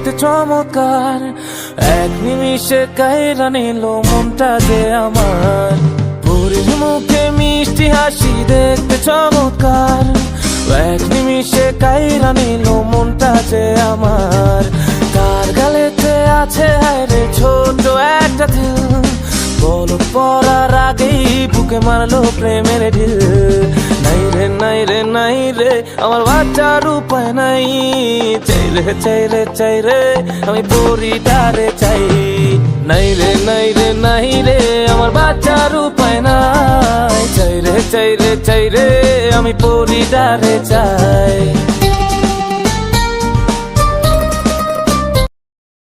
দেখতে চমৎকার, এক নিমিষে কাইরা নিল মনটা যে আমার। পরীর মুখে মিষ্টি হাসি দেখতে চমৎকার, এক নিমিষে কাইরা নিল মনটা যে আমার। তার গালেতে আছে হায়রে ছোট একটা দিল, বলক পড়ার আগেই বুকে মারলো প্রেমের ঢিল। নাই রে নাই রে নাই রে আমার বাচ্চার উপায় নাই, চাই রে চাই রে চাই রে আমি পরিটারে চাই। নাই রে নাই রে নাই রে আমার বাচ্চার উপায় নাই, চাই রে চাই রে চাই রে আমি পরিটারে চাই।